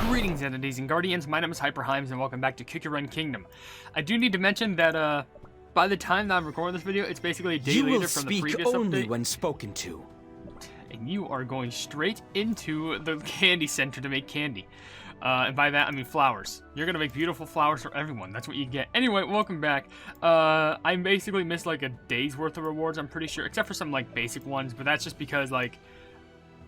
Greetings, entities and guardians. My name is HyperHimes, and welcome back to Kikuren Kingdom. I do need to mention that by the time that I'm recording this video, it's basically a day later from the previous update. You will speak only when spoken to. And you are going straight into the candy center to make candy. And by that, I mean flowers. You're gonna make beautiful flowers for everyone. That's what you get. Anyway, welcome back. I basically missed like a day's worth of rewards, I'm pretty sure. Except for some like basic ones, but that's just because like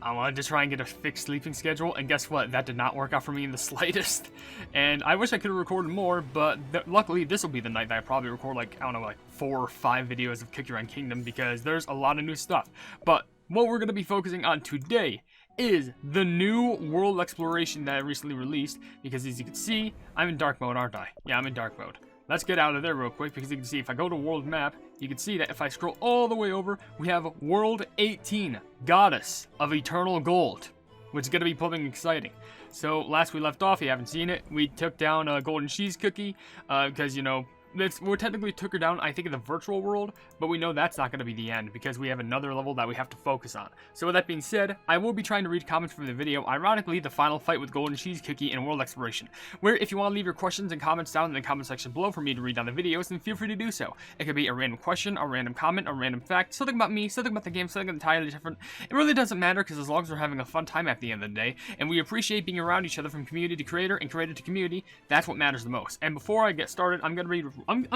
I wanted to try and get a fixed sleeping schedule, and guess what? That did not work out for me in the slightest. And I wish I could have recorded more, but luckily this will be the night that I probably record like, I don't know, like 4 or 5 videos of Kikuren Kingdom, because there's a lot of new stuff. But what we're going to be focusing on today is the new world exploration that I recently released, because as you can see, I'm in dark mode, aren't I? Yeah, I'm in dark mode. Let's get out of there real quick, because you can see if I go to world map, you can see that if I scroll all the way over, we have World 18, Goddess of Eternal Gold, which is going to be something exciting. So last we left off, if you haven't seen it, we took down a golden cheese cookie, because, you know, we technically took her down, I think, in the virtual world, but we know that's not going to be the end, because we have another level that we have to focus on. So with that being said, I will be trying to read comments from the video, ironically, the final fight with Golden Cheese Cookie in World Exploration, where if you want to leave your questions and comments down in the comment section below for me to read down the videos, then feel free to do so. It could be a random question, a random comment, a random fact, something about me, something about the game, something entirely different. It really doesn't matter, because as long as we're having a fun time at the end of the day, and we appreciate being around each other from community to creator and creator to community, that's what matters the most. And before I get started, I'm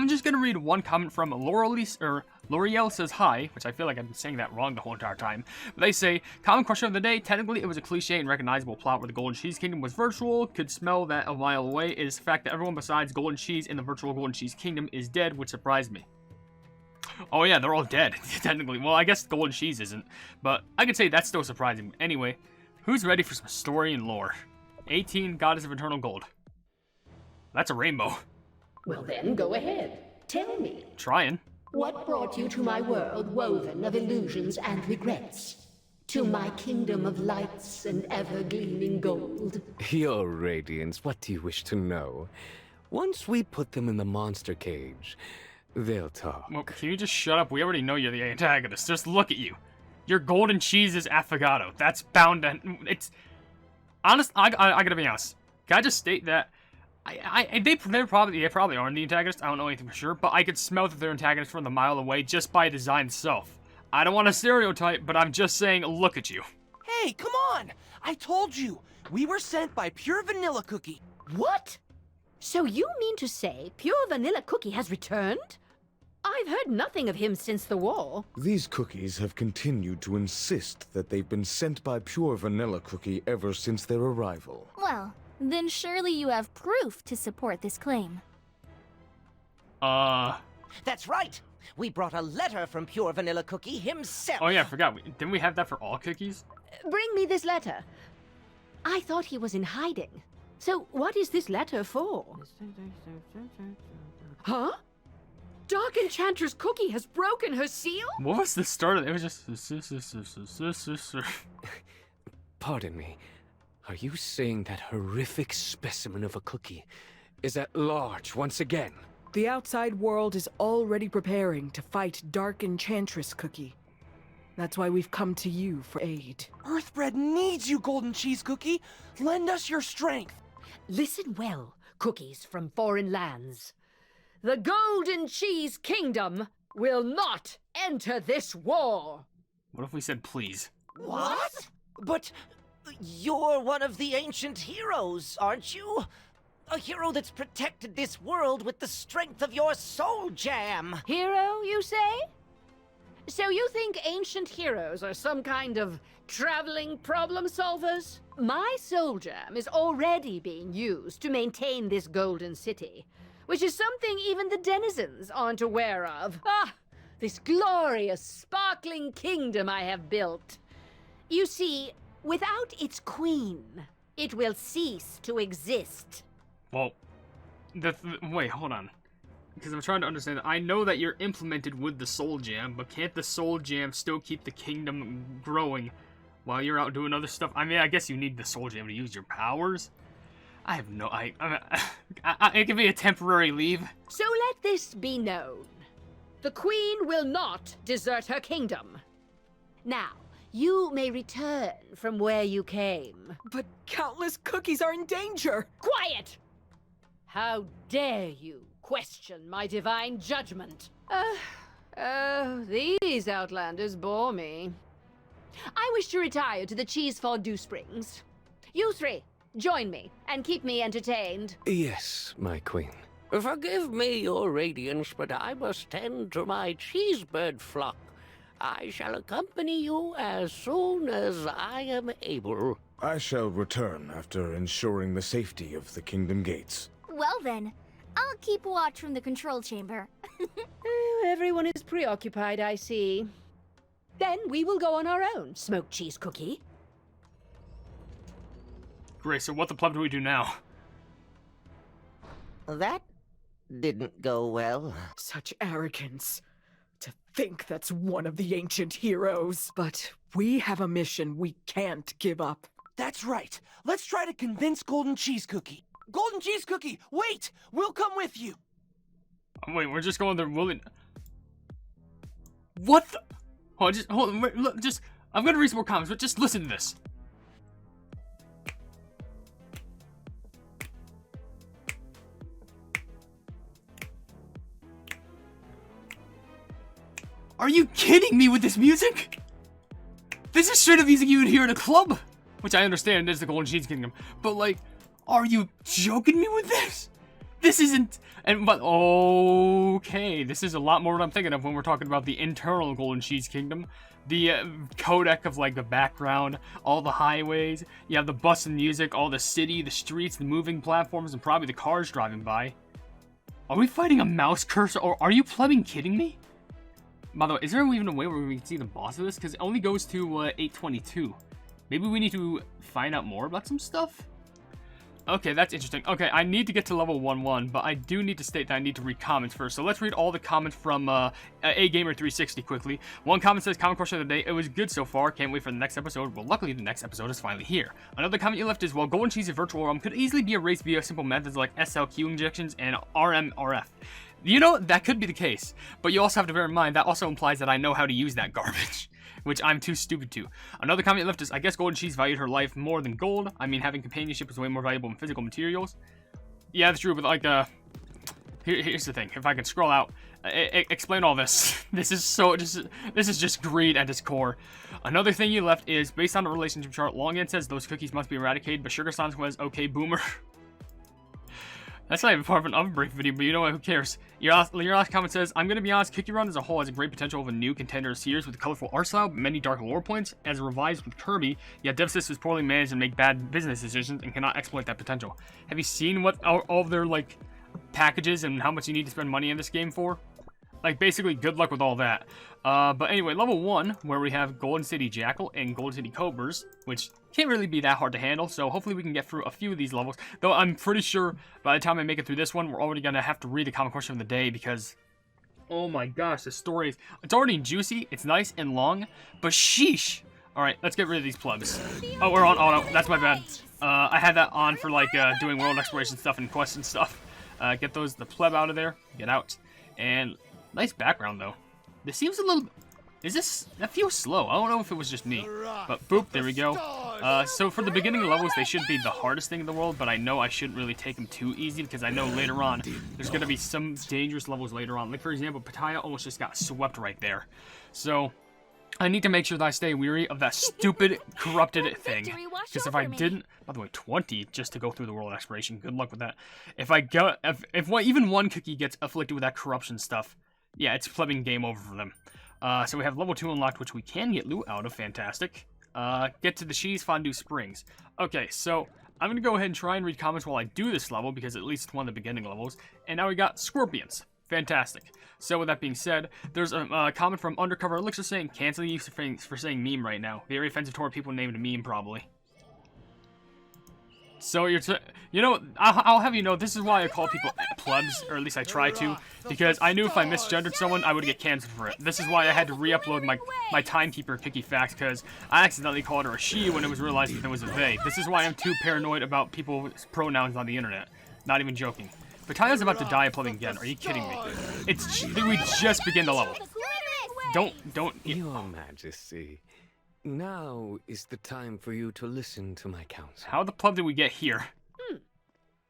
just gonna read one comment from L'Oreal says hi, which I feel like I've been saying that wrong the whole entire time. But they say, common question of the day, technically it was a cliche and recognizable plot where the Golden Cheese Kingdom was virtual, could smell that a mile away. It is the fact that everyone besides Golden Cheese in the virtual Golden Cheese Kingdom is dead, which surprised me. Oh yeah, they're all dead, technically. Well, I guess Golden Cheese isn't, but I could say that's still surprising. Anyway, who's ready for some story and lore? 18, Goddess of Eternal Gold. That's a rainbow. Well then, go ahead. Tell me. Trying. What brought you to my world woven of illusions and regrets? To my kingdom of lights and ever-gleaming gold? Your Radiance, what do you wish to know? Once we put them in the monster cage, they'll talk. Well, can you just shut up? We already know you're the antagonist. Just look at you. Your golden cheese is affogato. That's bound to... It's... Honest, I gotta be honest. Can I just state that they probably aren't the antagonist. I don't know anything for sure, but I could smell that they're antagonists from a mile away just by design itself. I don't want to stereotype, but I'm just saying, look at you. Hey, come on! I told you, we were sent by Pure Vanilla Cookie. What? So you mean to say Pure Vanilla Cookie has returned? I've heard nothing of him since the war. These cookies have continued to insist that they've been sent by Pure Vanilla Cookie ever since their arrival. Well, then surely you have proof to support this claim. That's right! We brought a letter from Pure Vanilla Cookie himself! Oh yeah, I forgot. Didn't we have that for all cookies? Bring me this letter. I thought he was in hiding. So what is this letter for? Huh? Dark Enchantress Cookie has broken her seal? What was the start of it? It was just... Pardon me. Are you saying that horrific specimen of a cookie is at large once again? The outside world is already preparing to fight Dark Enchantress Cookie. That's why we've come to you for aid. Earthbread needs you, Golden Cheese Cookie! Lend us your strength! Listen well, cookies from foreign lands. The Golden Cheese Kingdom will not enter this war! What if we said please? What? But you're one of the ancient heroes, aren't you? A hero that's protected this world with the strength of your soul jam! Hero, you say? So you think ancient heroes are some kind of traveling problem solvers? My soul jam is already being used to maintain this golden city, which is something even the denizens aren't aware of. Ah, this glorious, sparkling kingdom I have built. You see, without its queen, it will cease to exist. Well, wait, hold on. Because I'm trying to understand. I know that you're implemented with the Soul Jam, but can't the Soul Jam still keep the kingdom growing while you're out doing other stuff? I mean, I guess you need the Soul Jam to use your powers. I have no... it can be a temporary leave. So let this be known. The queen will not desert her kingdom. Now, you may return from where you came. But countless cookies are in danger! Quiet! How dare you question my divine judgment? These Outlanders bore me. I wish to retire to the Cheese Fondue Springs. You three, join me and keep me entertained. Yes, my queen. Forgive me, your radiance, but I must tend to my cheesebird flock. I shall accompany you as soon as I am able. I shall return after ensuring the safety of the Kingdom Gates. Well then, I'll keep watch from the control chamber. Everyone is preoccupied, I see. Then we will go on our own, smoked cheese cookie. Great, so what the pleb do we do now? That didn't go well. Such arrogance. To think that's one of the ancient heroes. But we have a mission we can't give up. That's right. Let's try to convince Golden Cheese Cookie. Golden Cheese Cookie, wait! We'll come with you. Wait, we're just going there willing. What the? Hold on, wait, look, I'm gonna read some more comments, but just listen to this. Are you kidding me with this music? This is straight up music you would hear in a club. Which I understand is the Golden Cheese Kingdom. But like, are you joking me with this? This isn't, but okay, this is a lot more what I'm thinking of when we're talking about the internal Golden Cheese Kingdom. The codec of like the background, all the highways, you have the bus and music, all the city, the streets, the moving platforms, and probably the cars driving by. Are we fighting a mouse cursor, or are you plumbing kidding me? By the way, is there even a way where we can see the boss of this? Because it only goes to 822. Maybe we need to find out more about some stuff? Okay, that's interesting. Okay, I need to get to level 1-1, but I do need to state that I need to read comments first. So let's read all the comments from AGamer360 quickly. One comment says, comment question of the day, it was good so far, can't wait for the next episode. Well, luckily the next episode is finally here. Another comment you left is, well, Golden Cheese Virtual Realm could easily be erased via simple methods like SLQ injections and RMRF. You know, that could be the case, but you also have to bear in mind that also implies that I know how to use that garbage, which I'm too stupid to. Another comment left is, I guess Golden Cheese valued her life more than gold. I mean, having companionship is way more valuable than physical materials. Yeah, that's true, but like, here's the thing. If I can scroll out, explain all this. This is just greed at its core. Another thing you left is, based on the relationship chart, Longend says those cookies must be eradicated, but Sugar-san was okay, boomer. That's not even part of an OvenBreak video, but you know what, who cares? Your last comment says, I'm gonna be honest, Cookie Run as a whole has a great potential of a new contender series with a colorful art style, many dark lore points, as revised with Kirby, yet Devsisters is poorly managed and make bad business decisions and cannot exploit that potential. Have you seen what all of their, like, packages and how much you need to spend money in this game for? Like, basically, good luck with all that. But anyway, level 1, where we have Golden City Jackal and Golden City Cobras, which can't really be that hard to handle, so hopefully we can get through a few of these levels. Though I'm pretty sure by the time I make it through this one, we're already gonna have to read the common question of the day, because, oh my gosh, the story is, it's already juicy, it's nice and long, but sheesh! Alright, let's get rid of these plebs. Oh, we're on auto, that's my bad. I had that on for, like, doing world exploration stuff and quests and stuff. Get the pleb out of there, get out, and nice background, though. This seems a little... that feels slow. I don't know if it was just me. But boop, there we go. So for the beginning levels, they should be the hardest thing in the world, but I know I shouldn't really take them too easy, because I know later on, there's going to be some dangerous levels later on. Like, for example, Pattaya almost just got swept right there. So, I need to make sure that I stay weary of that stupid, corrupted thing. Because if I didn't... By the way, 20 just to go through the world exploration. Good luck with that. If even one cookie gets afflicted with that corruption stuff, yeah, it's flipping game over for them. So we have level 2 unlocked, which we can get loot out of. Fantastic. Get to the Cheese Fondue Springs. Okay, so I'm going to go ahead and try and read comments while I do this level, because at least it's one of the beginning levels. And now we got Scorpions. Fantastic. So with that being said, there's a comment from Undercover Elixir saying, cancel you for saying meme right now. Very offensive toward people named a meme, probably. So you know, I'll have you know, this is why I call people plebs, or at least I try to, because I knew if I misgendered someone, I would get canceled for it. This is why I had to re-upload my timekeeper Cookie Facts, because I accidentally called her a she when it was realized that it was a they. This is why I'm too paranoid about people's pronouns on the internet. Not even joking. Pataya's about to die of plumbing again. Are you kidding me? We just begin the level. Don't. Your Majesty, Now is the time for you to listen to my counsel. How the plug did we get here?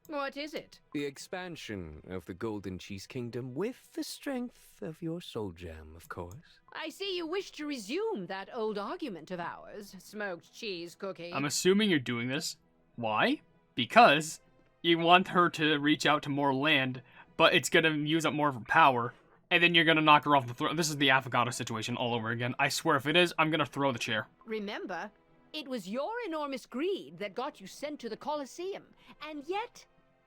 What is it? The expansion of the Golden Cheese Kingdom with the strength of your soul gem, of course. I see you wish to resume that old argument of ours, smoked cheese cookie. I'm assuming you're doing this. Why? Because you want her to reach out to more land, but it's gonna use up more of her power, and then you're gonna knock her off the throne. This is the Affogato situation all over again. I swear, if it is, I'm gonna throw the chair. Remember, it was your enormous greed that got you sent to the Colosseum, and yet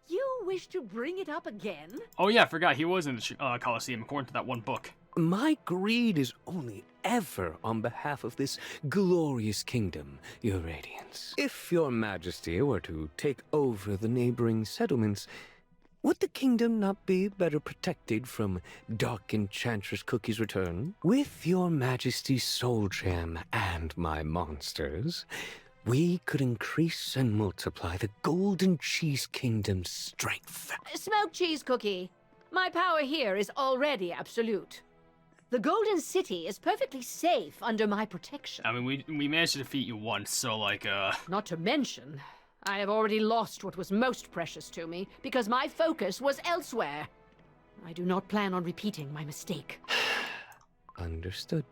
you wish to bring it up again? Oh yeah, I forgot he was in the Colosseum according to that one book. My greed is only ever on behalf of this glorious kingdom, your radiance. If your majesty were to take over the neighboring settlements, would the kingdom not be better protected from Dark Enchantress Cookie's return? With your majesty's soul gem and my monsters, we could increase and multiply the Golden Cheese Kingdom's strength. Smoked cheese cookie, my power here is already absolute. The Golden City is perfectly safe under my protection. I mean, we managed to defeat you once, so like, Not to mention, I have already lost what was most precious to me because my focus was elsewhere. I do not plan on repeating my mistake. Understood.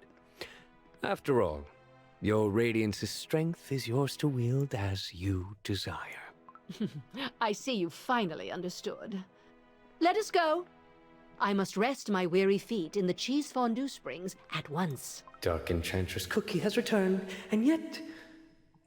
After all, your radiance's strength is yours to wield as you desire. I see you finally understood. Let us go. I must rest my weary feet in the cheese fondue springs at once. Dark Enchantress Cookie has returned, and yet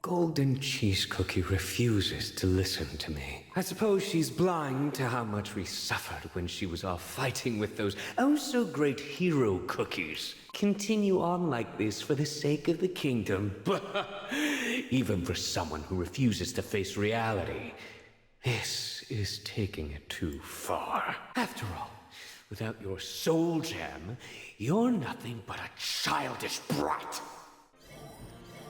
Golden Cheese Cookie refuses to listen to me. I suppose she's blind to how much we suffered when she was off fighting with those oh-so-great hero cookies. Continue on like this for the sake of the kingdom. Even for someone who refuses to face reality, this is taking it too far. After all, without your soul gem, you're nothing but a childish brat.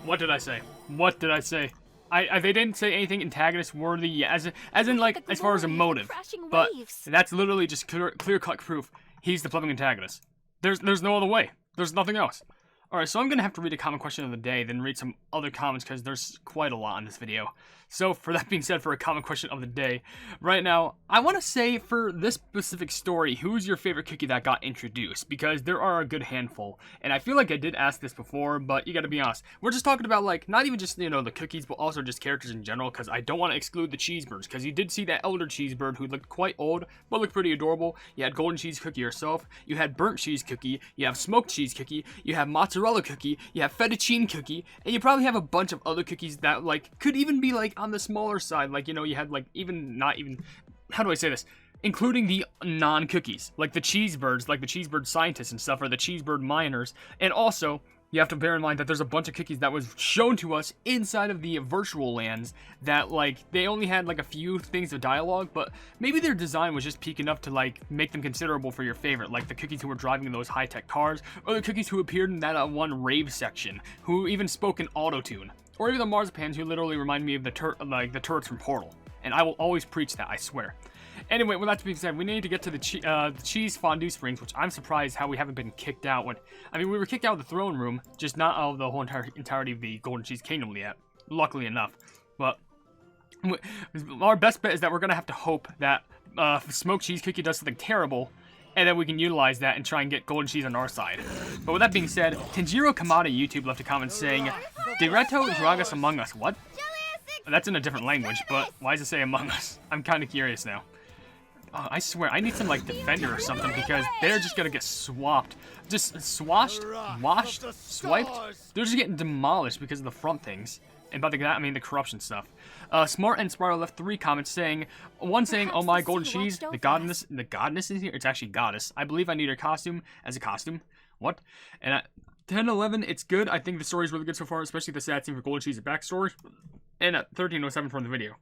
what did I say? What did I say? They didn't say anything antagonist worthy, as in like as far as a motive, but that's literally just clear-cut proof. He's the plumbing antagonist. There's no other way. There's nothing else. Alright, so I'm gonna have to read a comment question of the day, then read some other comments because there's quite a lot in this video. So for that being said, for a comment question of the day, right now, I want to say for this specific story, who's your favorite cookie that got introduced? Because there are a good handful, and I feel like I did ask this before, but you gotta be honest. We're just talking about like, not even just, you know, the cookies, but also just characters in general, because I don't want to exclude the cheesebirds, because you did see that elder cheesebird who looked quite old, but looked pretty adorable. You had golden cheese cookie yourself, you had burnt cheese cookie, you have smoked cheese cookie, you have mozzarella cookie, you have fettuccine cookie, and you probably have a bunch of other cookies that like could even be like on the smaller side, like, you know, you had like how do I say this, including the non-cookies, like the cheesebirds, like the cheesebird scientists and stuff, or the cheesebird miners. And also you have to bear in mind that there's a bunch of cookies that was shown to us inside of the virtual lands that like they only had like a few things of dialogue, but maybe their design was just peak enough to like make them considerable for your favorite, like the cookies who were driving those high-tech cars, or the cookies who appeared in that one rave section who even spoke in auto-tune, or even the marzipans who literally remind me of the turrets from Portal. And I will always preach that, I swear. Anyway, with that being said, we need to get to the cheese fondue springs, which I'm surprised how we haven't been kicked out. I mean, we were kicked out of the throne room, just not out of the whole entirety of the Golden Cheese Kingdom yet, luckily enough. But our best bet is that we're going to have to hope that Smoked Cheese Cookie does something terrible, and then we can utilize that and try and get golden cheese on our side. But with that being said, Tenjiro Kamada YouTube left a comment saying, Diretto Dragas Among Us. What? That's in a different language, but why does it say Among Us? I'm kind of curious now. Oh, I swear, I need some, like, defender or something, because they're just gonna get swapped. Just swashed, washed, swiped. They're just getting demolished because of the front things. And by that, I mean the corruption stuff. Smart and Spiral left 3 comments saying, one saying, oh my, golden cheese, the godness is here. It's actually goddess. I believe I need her costume as a costume. What? And at 10:11, it's good. I think the story is really good so far, especially the sad scene for golden cheese's backstory. And at 13:07 from the video.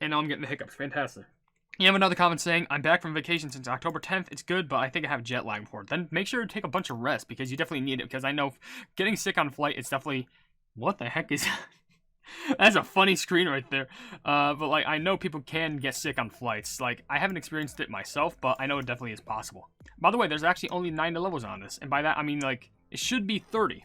And now I'm getting the hiccups. Fantastic. You have another comment saying, I'm back from vacation since October 10th. It's good, but I think I have jet lag for it. Then make sure to take a bunch of rest, because you definitely need it, because I know getting sick on flight is definitely... What the heck is that? That's a funny screen right there. But, like, I know people can get sick on flights. Like, I haven't experienced it myself, but I know it definitely is possible. By the way, there's actually only 9 levels on this. And by that, I mean, like, it should be 30.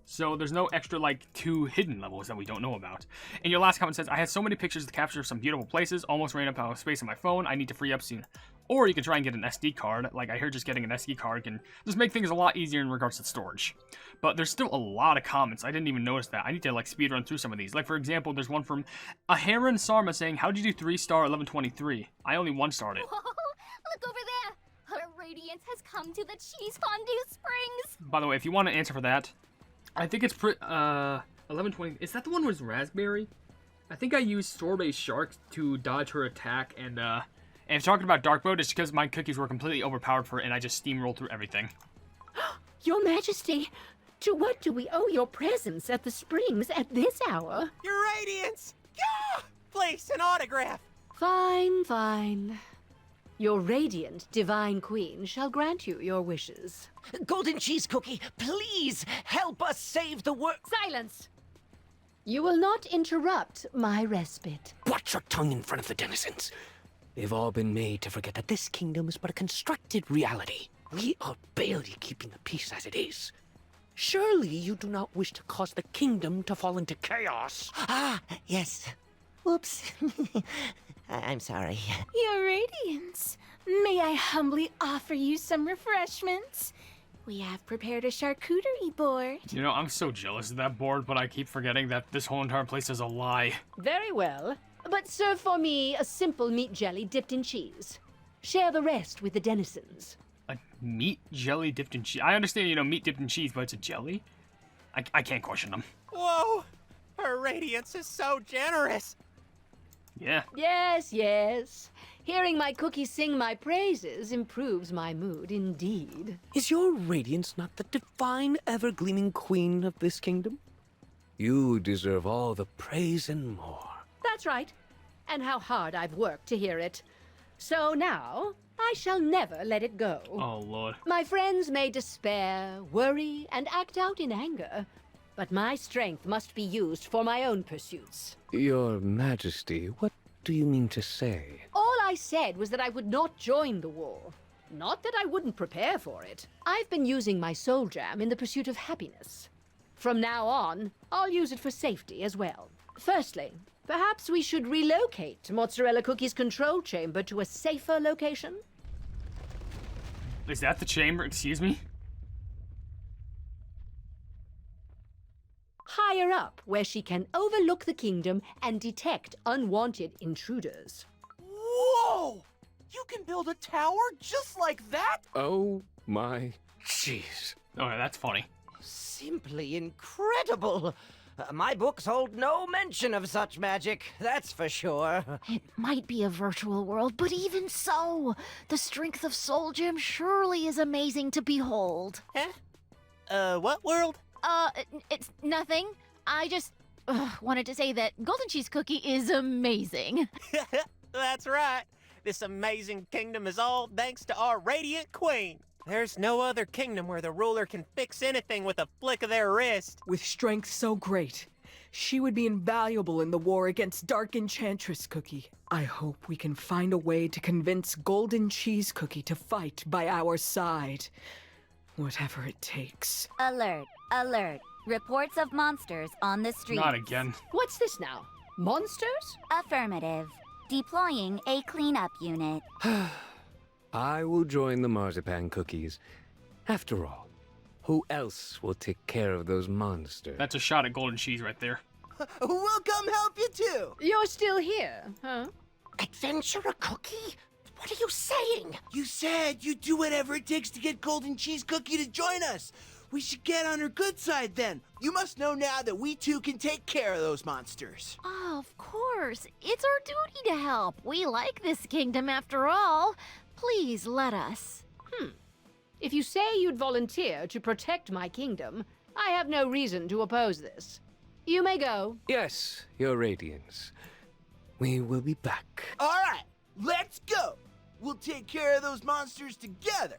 So there's no extra, like, 2 hidden levels that we don't know about. And your last comment says, I had so many pictures to capture some beautiful places, almost ran up out of space on my phone. I need to free up soon. Or you can try and get an SD card. Like, I heard just getting an SD card can just make things a lot easier in regards to storage. But there's still a lot of comments. I didn't even notice that. I need to, like, speed run through some of these. Like, for example, there's one from a Heron Sarma saying, how'd you do 3-star 1123? I only 1-starred it. Whoa, look over there! Her radiance has come to the cheese fondue springs! By the way, if you want an answer for that, I think it's 1120. Is that the one with raspberry? I think I used Sorbet Shark to dodge her attack, and talking about Dark Mode, it's because my cookies were completely overpowered for it, and I just steamrolled through everything. Your Majesty, to what do we owe your presence at the springs at this hour? Your Radiance! Yeah! Please, an autograph! Fine, fine. Your radiant divine queen shall grant you your wishes. Golden Cheese Cookie, please help us save the world. Silence! You will not interrupt my respite. Watch your tongue in front of the denizens. They've all been made to forget that this kingdom is but a constructed reality. We are barely keeping the peace as it is. Surely you do not wish to cause the kingdom to fall into chaos. Ah, yes. Oops. I'm sorry. Your Radiance, may I humbly offer you some refreshments? We have prepared a charcuterie board. You know, I'm so jealous of that board, but I keep forgetting that this whole entire place is a lie. Very well. But serve for me a simple meat jelly dipped in cheese. Share the rest with the denizens. A meat jelly dipped in cheese? I understand, you know, meat dipped in cheese, but it's a jelly? I can't question them. Whoa! Her Radiance is so generous! Yeah. Yes, yes. Hearing my cookie sing my praises improves my mood indeed. Is your Radiance not the divine, ever-gleaming queen of this kingdom? You deserve all the praise and more. That's right. And how hard I've worked to hear it. So now, I shall never let it go. Oh, Lord. My friends may despair, worry, and act out in anger, but my strength must be used for my own pursuits. Your Majesty, what do you mean to say? All I said was that I would not join the war. Not that I wouldn't prepare for it. I've been using my soul jam in the pursuit of happiness. From now on, I'll use it for safety as well. Firstly, perhaps we should relocate Mozzarella Cookie's control chamber to a safer location? Is that the chamber? Excuse me? Higher up, where she can overlook the kingdom and detect unwanted intruders. Whoa! You can build a tower just like that? Oh my jeez. Oh, yeah, that's funny. Simply incredible. My books hold no mention of such magic, that's for sure. It might be a virtual world, but even so, the strength of Soul Gem surely is amazing to behold. Huh? What world? It's nothing. I just wanted to say that Golden Cheese Cookie is amazing. That's right. This amazing kingdom is all thanks to our Radiant Queen. There's no other kingdom where the ruler can fix anything with a flick of their wrist. With strength so great, she would be invaluable in the war against Dark Enchantress Cookie. I hope we can find a way to convince Golden Cheese Cookie to fight by our side. Whatever it takes. Alert, alert. Reports of monsters on the streets. Not again. What's this now? Monsters? Affirmative. Deploying a cleanup unit. I will join the marzipan cookies. After all, who else will take care of those monsters? That's a shot at golden cheese right there. We'll come help you too. You're still here, huh? Adventurer Cookie? What are you saying? You said you'd do whatever it takes to get Golden Cheese Cookie to join us. We should get on her good side then. You must know now that we two can take care of those monsters. Of course. It's our duty to help. We like this kingdom after all. Please let us. If you say you'd volunteer to protect my kingdom, I have no reason to oppose this. You may go. Yes, Your Radiance. We will be back. All right, let's go. We'll take care of those monsters together.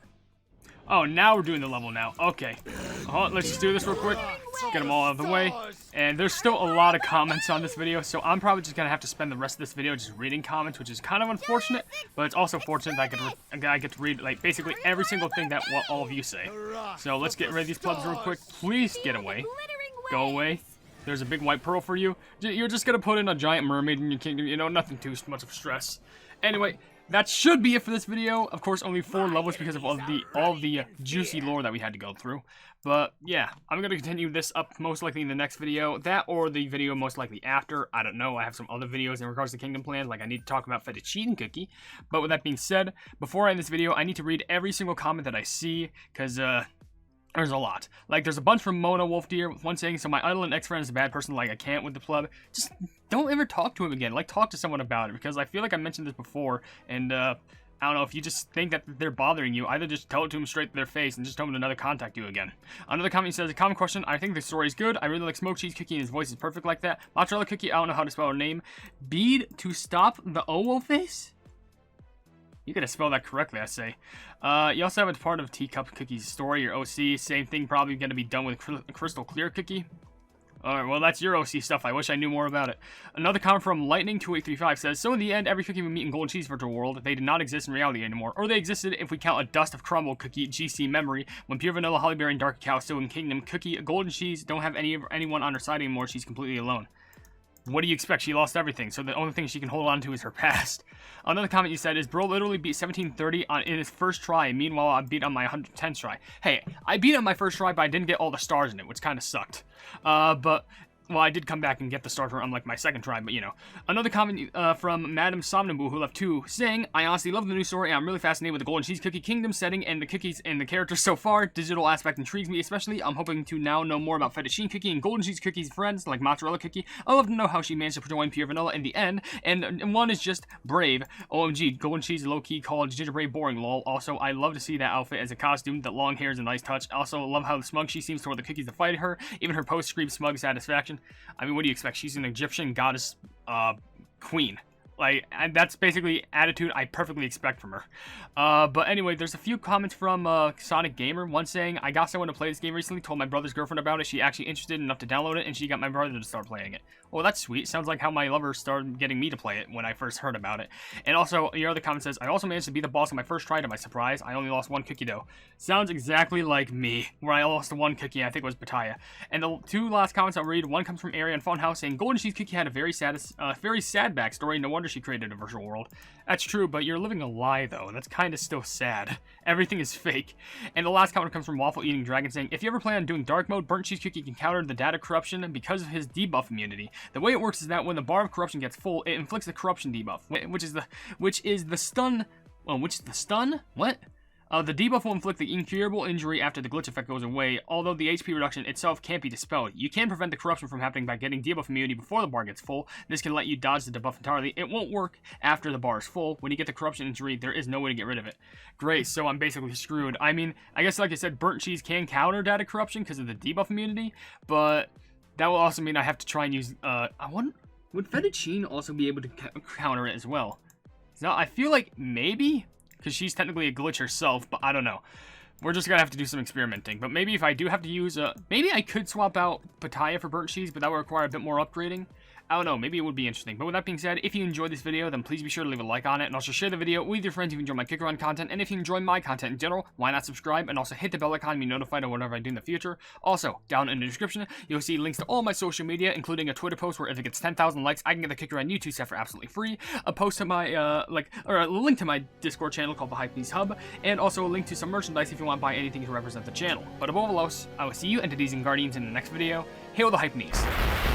Oh, now we're doing the level now. Okay. Oh, let's just do this real quick. Let's get them all out of the way. And there's still a lot of comments on this video, so I'm probably just going to have to spend the rest of this video just reading comments, which is kind of unfortunate, but it's also fortunate that I get to read, like, basically every single thing that all of you say. So let's get rid of these plebs real quick. Please get away. Go away. There's a big white pearl for you. You're just gonna put in a giant mermaid in your kingdom, you know, nothing too much of stress. Anyway, that should be it for this video. Of course, only 4 levels because of all the juicy lore that we had to go through. But yeah, I'm gonna continue this up most likely in the next video. That or the video most likely after. I don't know. I have some other videos in regards to kingdom plans, like I need to talk about fettuccine cookie. But with that being said, before I end this video, I need to read every single comment that I see, because there's a lot. Like, there's a bunch from Mona Wolf Deer, one saying, so my idol and ex-friend is a bad person, like I can't with the pleb. Just don't ever talk to him again. Like, talk to someone about it, because I feel like I mentioned this before, and I don't know, if you just think that they're bothering you, either just tell it to them straight to their face and just tell them to never contact you again. Another comment says, a common question, I think the story is good. I really like smoked cheese cookie and his voice is perfect like that. Mozzarella cookie, I don't know how to spell her name. Bead to stop the owl face? You gotta spell that correctly, I say. You also have a part of Teacup Cookie's story, your OC. Same thing, probably gonna be done with Crystal Clear Cookie. Alright, well, that's your OC stuff. I wish I knew more about it. Another comment from Lightning2835 says, so in the end, every cookie we meet in Golden Cheese Virtual World, they did not exist in reality anymore. Or they existed if we count a Dust of Crumble Cookie GC memory. When Pure Vanilla, Holly Berry, and Dark Cacao still in Kingdom, Cookie, Golden Cheese don't have anyone on her side anymore. She's completely alone. What do you expect? She lost everything, so the only thing she can hold on to is her past. Another comment you said is, bro literally beat 1730 in his first try, meanwhile I beat on my 110th try. Hey, I beat on my first try, but I didn't get all the stars in it, which kind of sucked. Well, I did come back and get the stars on like my second try, but you know. Another comment from Madam Somnambule, who left 2, saying, I honestly love the new story, and I'm really fascinated with the Golden Cheese Cookie Kingdom setting and the cookies and the characters so far. Digital aspect intrigues me, especially. I'm hoping to now know more about Fettuccine Cookie and Golden Cheese Cookie's friends, like Mozzarella Cookie. I'd love to know how she managed to join Pure Vanilla in the end, and one is just brave. OMG, Golden Cheese low-key called Gingerbread boring, lol. Also, I love to see that outfit as a costume. That long hair is a nice touch. Also, love how smug she seems toward the cookies that fight her. Even her post screams smug satisfaction. I mean, what do you expect? She's an Egyptian goddess queen. Like, and that's basically attitude I perfectly expect from her. But anyway, there's a few comments from Sonic Gamer. One saying, I got someone to play this game recently, told my brother's girlfriend about it. She actually interested enough to download it, and she got my brother to start playing it. Well, that's sweet. Sounds like how my lover started getting me to play it when I first heard about it. And also, your other comment says, I also managed to be the boss on my first try to my surprise. I only lost 1 cookie though. Sounds exactly like me, where I lost 1 cookie, I think it was Bataya. And the 2 last comments I'll read, one comes from Arian Funhouse saying, Golden Cheese Cookie had a very sad backstory. No wonder she created a virtual world. That's true, but you're living a lie though. That's kind of still sad. Everything is fake. And the last comment comes from Waffle Eating Dragon saying, if you ever plan on doing dark mode, Burnt Cheese Cookie can counter the data corruption because of his debuff immunity. The way it works is that when the bar of corruption gets full, it inflicts the corruption debuff, which is the stun. What? The debuff will inflict the incurable injury after the glitch effect goes away, although the HP reduction itself can't be dispelled. You can prevent the corruption from happening by getting debuff immunity before the bar gets full. This can let you dodge the debuff entirely. It won't work after the bar is full. When you get the corruption injury, there is no way to get rid of it. Great, so I'm basically screwed. I mean, I guess like I said, Burnt Cheese can counter data corruption because of the debuff immunity, but that will also mean I have to try and use, would Fettuccine also be able to counter it as well? So I feel like maybe, because she's technically a glitch herself, but I don't know. We're just gonna have to do some experimenting. But maybe if I do have to use maybe I could swap out Pattaya for Burnt Cheese, but that would require a bit more upgrading. I don't know, maybe it would be interesting. But with that being said, if you enjoyed this video, then please be sure to leave a like on it, and also share the video with your friends if you enjoy my Kick Around content. And if you enjoy my content in general, why not subscribe, and also hit the bell icon to be notified of whatever I do in the future. Also, down in the description, you'll see links to all my social media, including a Twitter post where if it gets 10,000 likes, I can get the Kick Around YouTube set for absolutely free, a post to my, a link to my Discord channel called the Hypenese Hub, and also a link to some merchandise if you want to buy anything to represent the channel. But above all else, I will see you entities and guardians in the next video. Hail the Hypenese!